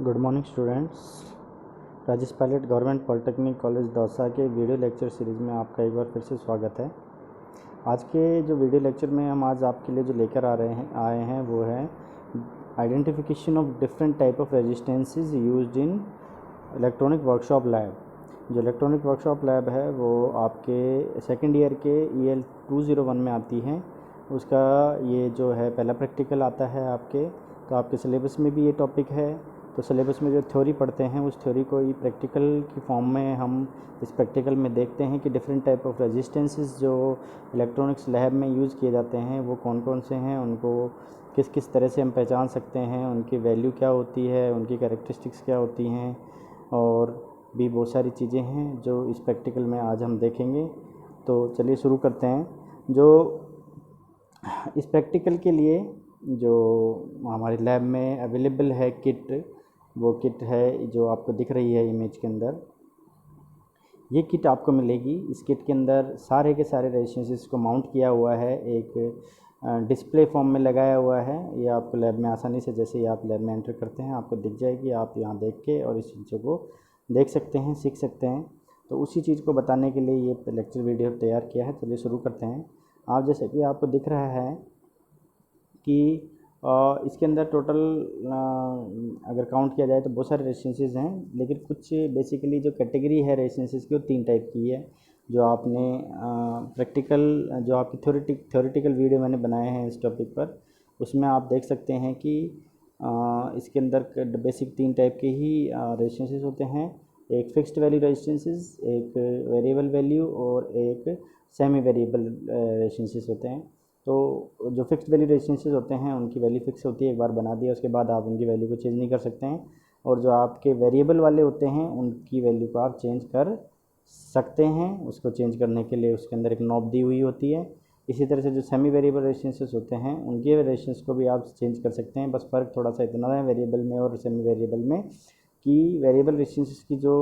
Good morning students. Rajesh Pilot government polytechnic college Dausa के video lecture series में आपका एक बार फिर से स्वागत है। आज के जो वीडियो लेक्चर में हम आज आपके लिए जो लेकर आए हैं वो है identification of different type of resistances used in electronic workshop lab. जो इलेक्ट्रॉनिक वर्कशॉप लैब है वो आपके सेकेंड ईयर के EL 201 में आती है। उसका ये जो है पहला प्रैक्टिकल आता है आपके, तो आपके सिलेबस में भी ये टॉपिक है। तो सिलेबस में जो थ्योरी पढ़ते हैं उस थ्योरी को ये प्रैक्टिकल की फॉर्म में हम इस प्रैक्टिकल में देखते हैं कि डिफरेंट टाइप ऑफ रेजिस्टेंसेस जो इलेक्ट्रॉनिक्स लैब में यूज़ किए जाते हैं वो कौन कौन से हैं, उनको किस किस तरह से हम पहचान सकते हैं, उनकी वैल्यू क्या होती है, उनकी कैरेक्टरिस्टिक्स क्या होती हैं, और भी बहुत सारी चीज़ें हैं जो इस प्रैक्टिकल में आज हम देखेंगे। तो चलिए शुरू करते हैं। जो इस प्रैक्टिकल के लिए जो हमारे लैब में अवेलेबल है किट, वो किट है जो आपको दिख रही है इमेज के अंदर। ये किट आपको मिलेगी। इस किट के अंदर सारे के सारे रेजिस्टेंसेस को माउंट किया हुआ है, एक डिस्प्ले फॉर्म में लगाया हुआ है। ये आपको लैब में आसानी से, जैसे ही आप लैब में एंटर करते हैं आपको दिख जाएगी। आप यहाँ देख के और इस चीज़ों को देख सकते हैं, सीख सकते हैं। तो उसी चीज़ को बताने के लिए ये लेक्चर वीडियो तैयार किया है। चलिए शुरू करते हैं। आप जैसे कि आपको दिख रहा है कि इसके अंदर टोटल अगर काउंट किया जाए तो बहुत सारे रेजिस्टेंसेस हैं, लेकिन कुछ बेसिकली जो कैटेगरी है रेजिस्टेंसेस की वो 3 टाइप की है। जो आपने प्रैक्टिकल, जो आपकी थ्योरेटिकल वीडियो मैंने बनाए हैं इस टॉपिक पर, उसमें आप देख सकते हैं कि इसके अंदर बेसिक 3 टाइप के ही रेजिस्टेंसेस होते हैं। एक फिक्स्ड वैल्यू रेजिस्टेंसेस, एक वेरिएबल वैल्यू और एक सेमी वेरिएबल रेजिस्टेंसेस होते हैं। तो जो फिक्स्ड वैल्यू रेजिस्टेंसेस होते हैं उनकी वैल्यू फिक्स होती है, एक बार बना दिया उसके बाद आप उनकी वैल्यू को चेंज नहीं कर सकते हैं। और जो आपके वेरिएबल वाले होते हैं उनकी वैल्यू को आप चेंज कर सकते हैं। उसको चेंज करने के लिए उसके अंदर एक नॉब दी हुई होती है। इसी तरह से जो सेमी वेरिएबल रेजिस्टेंसेस होते हैं उनके रेजिस्टेंस को भी आप चेंज कर सकते हैं। बस फ़र्क थोड़ा सा इतना है वेरिएबल में और सेमी वेरिएबल में कि वेरिएबल रेजिस्टेंसेस की जो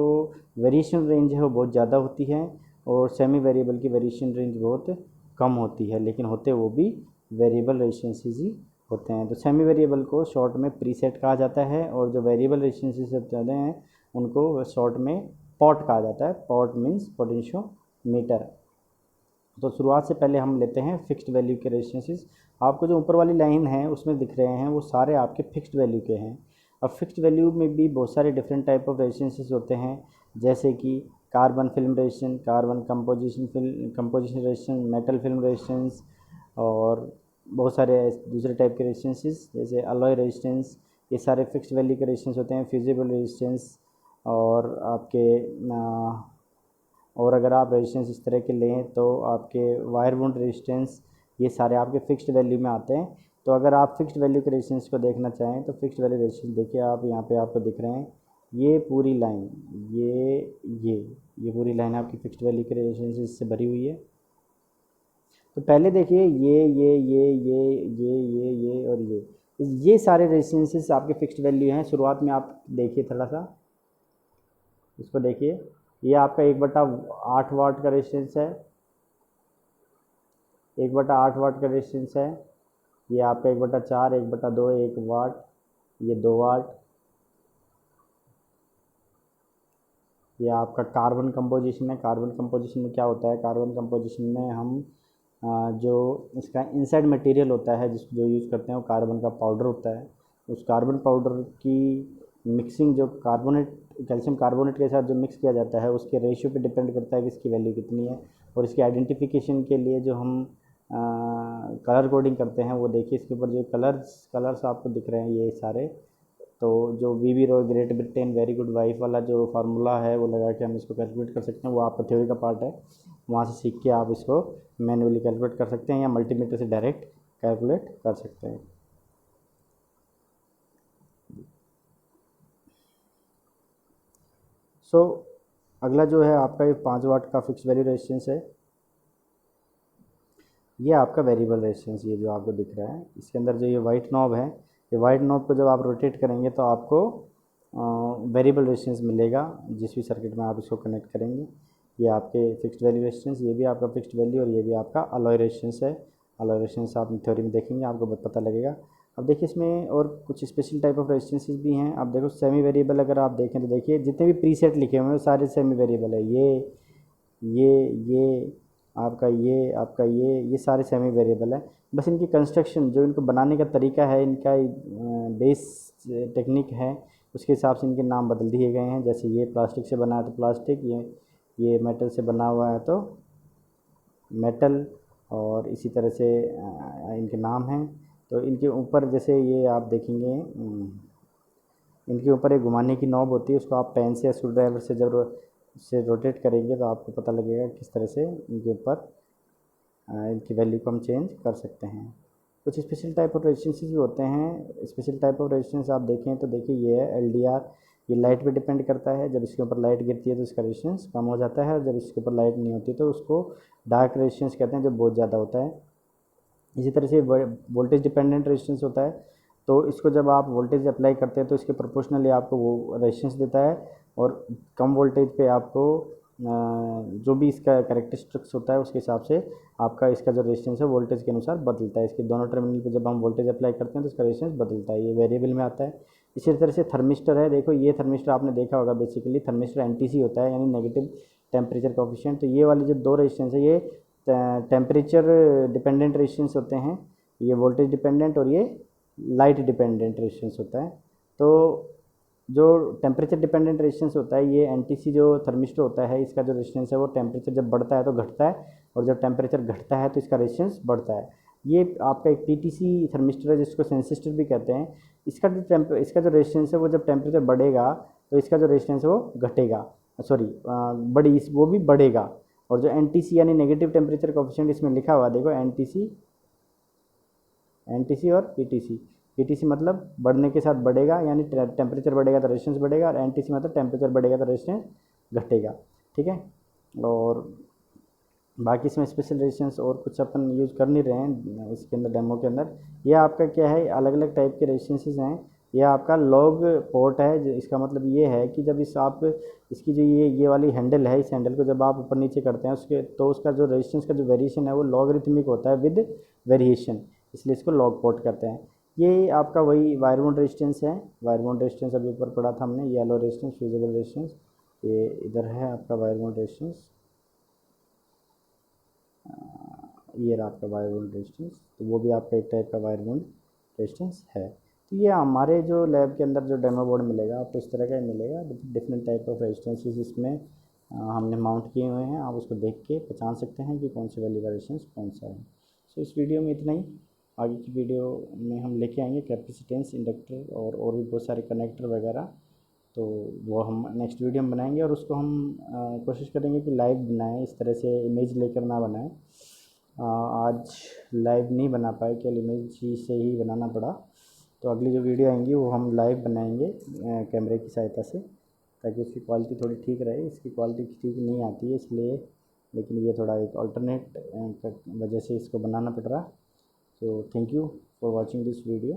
वेरिएशन रेंज है वो बहुत ज़्यादा होती है और सेमी वेरिएबल की वेरिएशन रेंज बहुत कम होती है, लेकिन होते वो भी वेरिएबल रेजिस्टेंसेस ही होते हैं। तो सेमी वेरिएबल को शॉर्ट में प्रीसेट कहा जाता है और जो वेरिएबल रेजिस्टेंसेस होते हैं उनको शॉर्ट में पॉट कहा जाता है। Pot means potentiometer. तो शुरुआत से पहले हम लेते हैं फिक्स्ड वैल्यू के रेजिस्टेंसेस। आपको जो ऊपर वाली लाइन है उसमें दिख रहे हैं वो सारे आपके फिक्स्ड वैल्यू के हैं। अब फिक्स्ड वैल्यू में भी बहुत सारे डिफरेंट टाइप ऑफ रेजिस्टेंसेस होते हैं, जैसे कि carbon film resistance, carbon composition resistance, metal film resistance, और बहुत सारे दूसरे टाइप के रेजिस्टेंसेस जैसे अलॉय रेजिस्टेंस। ये सारे फिक्स्ड वैल्यू के रेजिस्टेंस होते हैं। फ्यूजिबल रेजिस्टेंस और आपके और अगर आप रेजिस्टेंस इस तरह के लें तो आपके वायर बाउंड रेजिस्टेंस, ये सारे आपके फिक्स्ड वैल्यू में आते हैं। तो अगर आप फिक्स्ड वैल्यू के रेजिस्टेंस को देखना चाहें तो फिक्स्ड वैल्यू रेजिस्टेंस देखिए, आप यहाँ पे आपको दिख रहे हैं ये पूरी लाइन, ये पूरी लाइन आपकी फिक्स्ड वैल्यू के रेजिस्टेंस से भरी हुई है। तो पहले देखिए ये और ये सारे रेजिस्टेंसेस आपके फिक्स्ड वैल्यू हैं। शुरुआत में आप देखिए, थोड़ा सा इसको देखिए, ये आपका 1/8 वाट का रेजिस्टेंस है, 1/8 वाट का रेजिस्टेंस है। ये आपका 1/4, 1/2, 1 वाट, ये 2 वाट। ये आपका कार्बन कंपोजिशन है। कार्बन कंपोजिशन में क्या होता है? कार्बन कंपोजिशन में हम जो इसका इनसाइड मटेरियल होता है जो यूज़ करते हैं वो कार्बन का पाउडर होता है। उस कार्बन पाउडर की मिक्सिंग जो कैल्शियम कार्बोनेट के साथ जो मिक्स किया जाता है उसके रेशियो पे डिपेंड करता है कि इसकी वैल्यू कितनी है। और इसकी आइडेंटिफिकेशन के लिए जो हम कलर कोडिंग करते हैं वो देखिए, इसके ऊपर जो कलर्स आपको दिख रहे हैं ये सारे। तो जो वी रॉय Great Britain very good wife वाला जो फार्मूला है वो लगा के हम इसको कैलकुलेट कर सकते हैं, वो आपका थ्योरी का पार्ट है। वहाँ से सीख के आप इसको मैन्युअली कैलकुलेट कर सकते हैं या मल्टीमीटर से डायरेक्ट कैलकुलेट कर सकते हैं। अगला जो है आपका ये 5 वाट का फिक्स वैल्यू रेजिस्टेंस है। ये आपका वेरिएबल रेजिस्टेंस, ये जो आपको दिख रहा है इसके अंदर जो ये वाइट नॉब है, ये वाइट नॉब को जब आप रोटेट करेंगे तो आपको वेरिएबल रेजिस्टेंस मिलेगा जिस भी सर्किट में आप इसको कनेक्ट करेंगे। ये आपके फिक्स्ड वैल्यू रेजिस्टेंस, ये भी आपका फिक्स्ड वैल्यू, और ये भी आपका अलॉय रेजिस्टेंस है। अलॉय रेजिस्टेंस आप थ्योरी में देखेंगे आपको पता लगेगा। अब देखिए इसमें और कुछ स्पेशल टाइप ऑफ रेजिस्टेंसेस भी हैं। आप देखो सेमी वेरिएबल अगर आप देखें तो देखिए जितने भी प्रीसेट लिखे हुए हैं वो सारे सेमी वेरिएबल है। ये ये आपका ये सारे सेमी वेरिएबल है। बस इनकी कंस्ट्रक्शन जो इनको बनाने का तरीका है, इनका बेस टेक्निक है, उसके हिसाब से इनके नाम बदल दिए गए हैं। जैसे ये प्लास्टिक से बना है तो प्लास्टिक, ये मेटल से बना हुआ है तो मेटल, और इसी तरह से इनके नाम हैं। तो इनके ऊपर जैसे ये आप देखेंगे, इनके ऊपर एक घुमाने की नॉब होती है, उसको आप पेन से या स्क्रू ड्राइवर से जब से रोटेट करेंगे तो आपको पता लगेगा किस तरह से इनके ऊपर इनकी वैल्यू को हम चेंज कर सकते हैं। कुछ स्पेशल टाइप ऑफ रेजिस्टेंसेस भी होते हैं। स्पेशल टाइप ऑफ रेजिस्टेंस आप देखें तो देखिए ये है LDR। ये लाइट पे डिपेंड करता है। जब इसके ऊपर लाइट गिरती है तो इसका रेजिस्टेंस कम हो जाता है, और जब इसके ऊपर लाइट नहीं होती तो उसको डार्क रेजिस्टेंस कहते हैं, जो बहुत ज़्यादा होता है। इसी तरह से वोल्टेज डिपेंडेंट रेजिस्टेंस होता है। तो इसको जब आप वोल्टेज अप्लाई करते हैं तो इसके प्रोपोर्शनली आपको वो रेजिस्टेंस देता है, और कम वोल्टेज पे आपको जो भी इसका कैरेक्टरिस्टिक्स होता है उसके हिसाब से आपका इसका जो रेजिस्टेंस है वोल्टेज के अनुसार बदलता है। इसके दोनों टर्मिनल पे जब हम वोल्टेज अप्लाई करते हैं तो इसका रेजिस्टेंस बदलता है, ये वेरिएबल में आता है। इसी तरह से थर्मिस्टर है। देखो ये थर्मिस्टर आपने देखा होगा, बेसिकली थर्मिस्टर NTC होता है, यानी नेगेटिव टेम्परेचर कोफिशिएंट। तो ये वाली जो दो रेजिस्टेंस है ये टेम्परेचर डिपेंडेंट रेजिस्टेंस होते हैं। ये वोल्टेज डिपेंडेंट और ये लाइट डिपेंडेंट रेजिस्टेंस होता है। तो जो टेम्परेचर डिपेंडेंट रेजिस्टेंस होता है, ये NTC जो थर्मिस्टर होता है, इसका जो रेजिस्टेंस है वो टेम्परेचर जब बढ़ता है तो घटता है, और जब टेम्परेचर घटता है तो इसका रेजिस्टेंस बढ़ता है। ये आपका एक PTC थर्मिस्टर है जिसको सेंसिस्टर भी कहते हैं। इसका जो रेजिस्टेंस है वो जब टेम्परेचर बढ़ेगा तो इसका जो रेजिस्टेंस है वो घटेगा, सॉरी वो भी बढ़ेगा। और जो NTC यानी नेगेटिव टेम्परेचर कोफिशिएंट इसमें लिखा हुआ देखो, NTC और PTC मतलब बढ़ने के साथ बढ़ेगा, यानी टेम्परेचर बढ़ेगा तो रेजिस्टेंस बढ़ेगा, और NTC मतलब टेम्परेचर बढ़ेगा तो रेजिस्टेंस घटेगा। ठीक है। और बाकी इसमें स्पेशल रेजिस्टेंस और कुछ अपन यूज़ कर नहीं रहे हैं इसके अंदर, डेमो के अंदर। ये आपका क्या है, अलग अलग टाइप के रेजिस्टेंसेस हैं। यह आपका लॉग पोर्ट है, इसका मतलब ये है कि जब इसकी जो ये वाली हैंडल है, इस हैंडल को जब आप ऊपर नीचे करते हैं उसके तो उसका जो रेजिस्टेंस का जो वेरिएशन है वो लॉगरिथमिक होता है विद वेरिएशन, इसलिए इसको लॉग पोर्ट कहते हैं। ये आपका वही वायर बाउंड रेजिस्टेंस है। वायर बाउंड रेजिस्टेंस अभी ऊपर पढ़ा था हमने, येलो रेजिस्टेंस, फ्यूजिबल रेजिस्टेंस। ये इधर है आपका वायर बाउंड रेजिस्टेंस, ये रहा आपका वायर बाउंड रेजिस्टेंस। तो वो भी आपका एक टाइप का वायर बाउंड रेजिस्टेंस है। तो ये हमारे जो लैब के अंदर जो डेमो बोर्ड मिलेगा आपको इस तरह का ही मिलेगा। डिफरेंट टाइप ऑफ रेजिस्टेंसेस इसमें हमने माउंट किए हुए हैं। आप उसको देख के पहचान सकते हैं कि कौन से वैल्यू का रेजिस्टेंस कौन सा है। सो इस वीडियो में इतना ही। आगे की वीडियो में हम लेके आएंगे कैपेसिटेंस, इंडक्टर और भी बहुत सारे कनेक्टर वगैरह। तो वो हम नेक्स्ट वीडियो में बनाएंगे, और उसको हम कोशिश करेंगे कि लाइव बनाएं, इस तरह से इमेज लेकर ना बनाएं। आज लाइव नहीं बना पाए, केवल इमेज ही से ही बनाना पड़ा। तो अगली जो वीडियो आएंगी वो हम लाइव बनाएंगे कैमरे की सहायता से, ताकि उसकी क्वालिटी थोड़ी ठीक रहे। इसकी क्वालिटी ठीक नहीं आती है इसलिए, लेकिन ये थोड़ा एक अल्टरनेट वजह से इसको बनाना पड़ रहा। So thank you for watching this video.